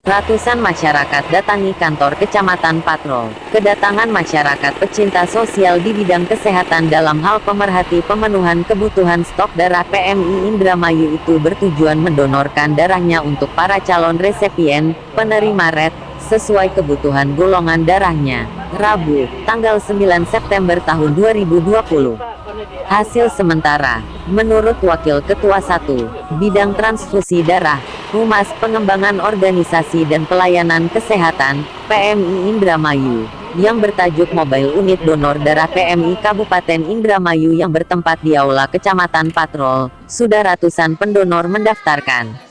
Ratusan masyarakat datangi kantor Kecamatan Patrol. Kedatangan masyarakat pecinta sosial di bidang kesehatan dalam hal pemerhati pemenuhan kebutuhan stok darah PMI Indramayu itu bertujuan mendonorkan darahnya untuk para calon resepien, penerima RET, sesuai kebutuhan golongan darahnya. Rabu, tanggal 9 September tahun 2020. Hasil sementara, menurut Wakil Ketua 1, Bidang Transfusi Darah, Humas Pengembangan Organisasi dan Pelayanan Kesehatan, PMI Indramayu, yang bertajuk Mobile Unit Donor Darah PMI Kabupaten Indramayu yang bertempat di Aula Kecamatan Patrol, sudah ratusan pendonor mendaftarkan.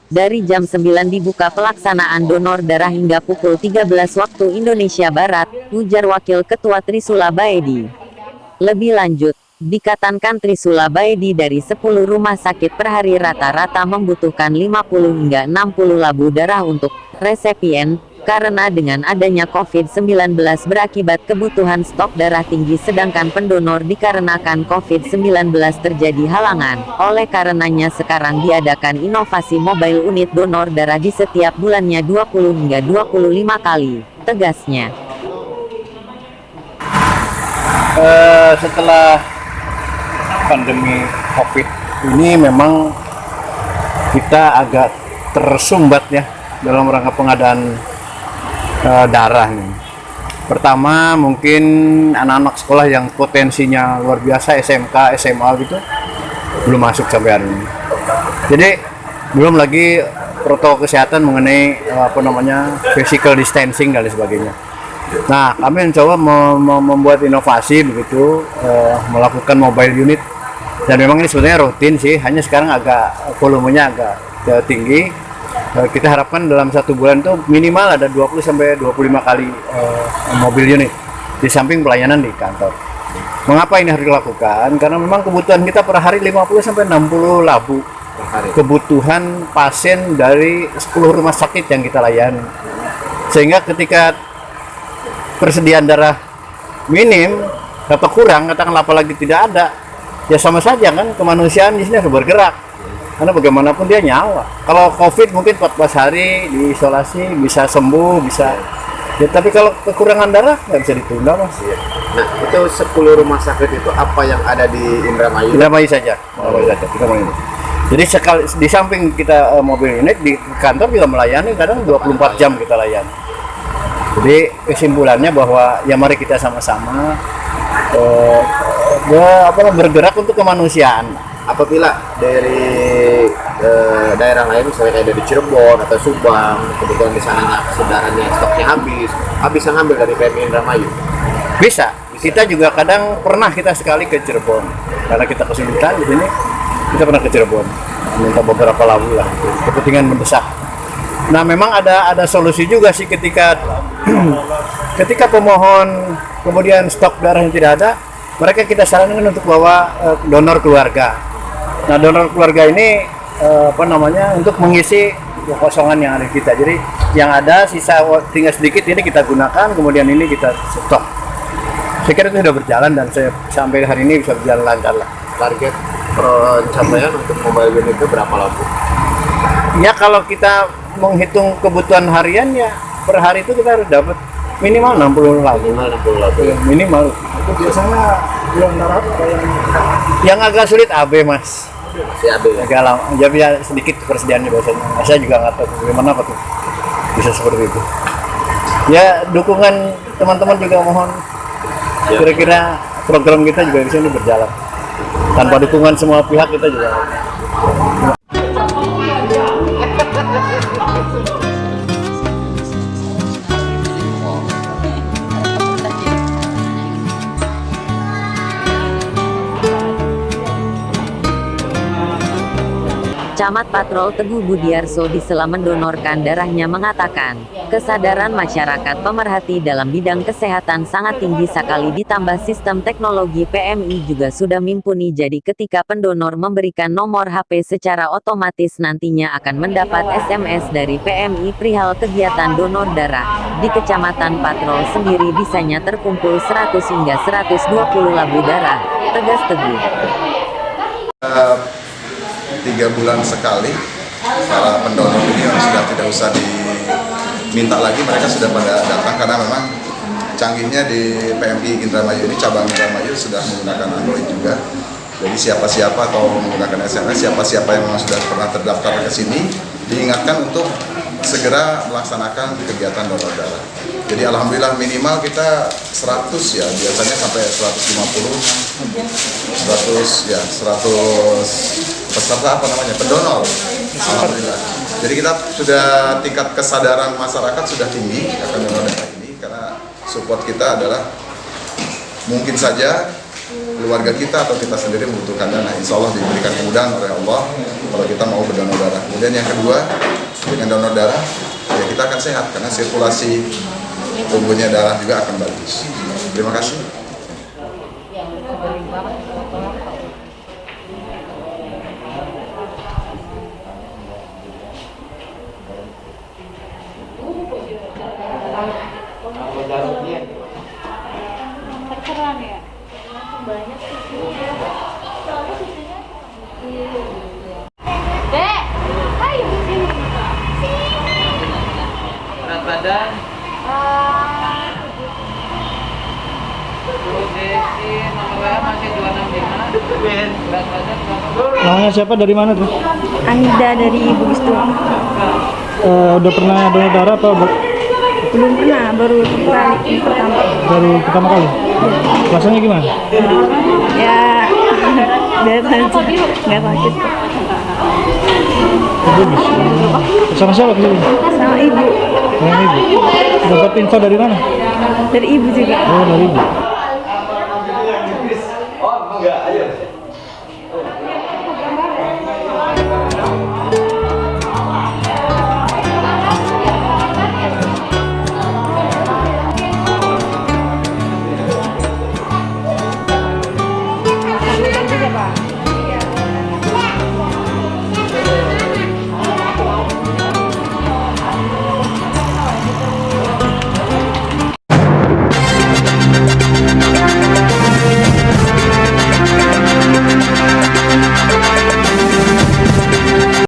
Dari jam 9 dibuka pelaksanaan donor darah hingga pukul 13 waktu Indonesia Barat, ujar Wakil Ketua Trisula Baedi. Lebih lanjut, dikatakan Trisula Baedi dari 10 rumah sakit per hari rata-rata membutuhkan 50 hingga 60 labu darah untuk resepien, karena dengan adanya COVID-19 berakibat kebutuhan stok darah tinggi sedangkan pendonor dikarenakan COVID-19 terjadi halangan. Oleh karenanya sekarang diadakan inovasi mobile unit donor darah di setiap bulannya 20 hingga 25 kali, tegasnya. Setelah pandemi COVID ini memang kita agak tersumbat ya dalam rangka pengadaan darah nih. Pertama mungkin anak-anak sekolah yang potensinya luar biasa SMK, SMA gitu belum masuk sampai hari ini. Jadi belum lagi protokol kesehatan mengenai physical distancing dan lain sebagainya. Nah, kami mencoba membuat inovasi begitu, melakukan mobile unit, dan memang ini sebenarnya rutin sih, hanya sekarang agak volumenya agak tinggi. Kita harapkan dalam satu bulan itu minimal ada 20-25 kali mobil unit di samping pelayanan di kantor. Mengapa ini harus dilakukan? Karena memang kebutuhan kita per hari 50-60 labu kebutuhan pasien dari 10 rumah sakit yang kita layani, sehingga ketika persediaan darah minim atau kurang, katakanlah apalagi tidak ada, ya sama saja kan kemanusiaan di sini harus bergerak, karena bagaimanapun dia nyawa. Kalau COVID mungkin 14 hari diisolasi bisa sembuh, bisa ya, tapi kalau kekurangan darah nggak bisa ditunda, Mas. Nah, itu 10 rumah sakit itu apa yang ada di Indramayu? Indramayu saja, jadi sekali di samping kita mobil unit di kantor juga melayani, kadang 24 jam kita layani. Jadi kesimpulannya bahwa ya mari kita sama-sama bergerak untuk kemanusiaan. Apabila dari daerah lain misalnya kayak dari Cirebon atau Subang, kebetulan di sana saudaranya stoknya habis yang ambil dari PMI Indramayu. Bisa. Kita juga kadang pernah kita sekali ke Cirebon karena kita kesulitan di sini. Kita pernah ke Cirebon minta beberapa labu lah, kepentingan mendesak. Nah, memang ada solusi juga sih ketika pemohon kemudian stok darah yang tidak ada, mereka kita sarankan untuk bawa donor keluarga. Nah, donor keluarga ini untuk mengisi kekosongan yang ada di kita. Jadi yang ada sisa tinggal sedikit ini kita gunakan, kemudian ini kita stok. Saya kira itu sudah berjalan dan saya sampai hari ini bisa berjalan lancar lah. Target pencapaian untuk mobile unit itu berapa labu? Ya kalau kita menghitung kebutuhan harian ya per hari itu kita harus dapat minimal 60 labu. Minimal. Itu biasanya bulan darah yang agak sulit AB, Mas. Masih AB ya? Agak lama, ya sedikit persediaannya biasanya. Saya juga nggak tahu bagaimana tuh bisa seperti itu. Ya dukungan teman-teman juga mohon. Kira-kira program kita juga di sini berjalan. Tanpa dukungan semua pihak kita juga. Camat Patrol Teguh Budiarso di sela mendonorkan darahnya mengatakan, kesadaran masyarakat pemerhati dalam bidang kesehatan sangat tinggi sekali ditambah sistem teknologi PMI juga sudah mumpuni, jadi ketika pendonor memberikan nomor HP secara otomatis nantinya akan mendapat SMS dari PMI perihal kegiatan donor darah. Di Kecamatan Patrol sendiri bisanya terkumpul 100 hingga 120 labu darah, tegas Teguh. 3 bulan sekali para pendonor ini sudah tidak usah minta lagi mereka sudah pada datang karena memang canggihnya di PMI Indramayu ini, cabang Indramayu sudah menggunakan Android juga. Jadi siapa-siapa atau menggunakan SMS, siapa-siapa yang memang sudah pernah terdaftar ke sini diingatkan untuk segera melaksanakan kegiatan donor darah. Jadi alhamdulillah minimal kita 100 ya, biasanya sampai 150, 100 peserta pendonor. Alhamdulillah. Jadi kita sudah tingkat kesadaran masyarakat sudah tinggi akan donor darah ini karena support kita adalah mungkin saja keluarga kita atau kita sendiri membutuhkan dana. Insya Allah diberikan kemudahan oleh Allah kalau kita mau berdonor darah. Kemudian yang kedua, dengan donor darah ya kita akan sehat karena sirkulasi tubuhnya darah juga akan bagus. Terima kasih. Terkeran ya? Banyak susunya. Soalnya susunya. Dek, ayo sini. Berat badan, Desi, nomor WA masih 265. Berat badan berapa? Namanya siapa, dari mana tuh? Anida dari Ibu Gistu. Udah pernah donor darah apa Belum pernah, baru kali pertama. baru pertama kali? Rasanya gimana? Ya, biasa nggak sakit kok. Bagus. Sama siapa kesini? Sama ibu, Sama ibu. Dapat info dari mana? dari ibu juga. Oh, dari ibu.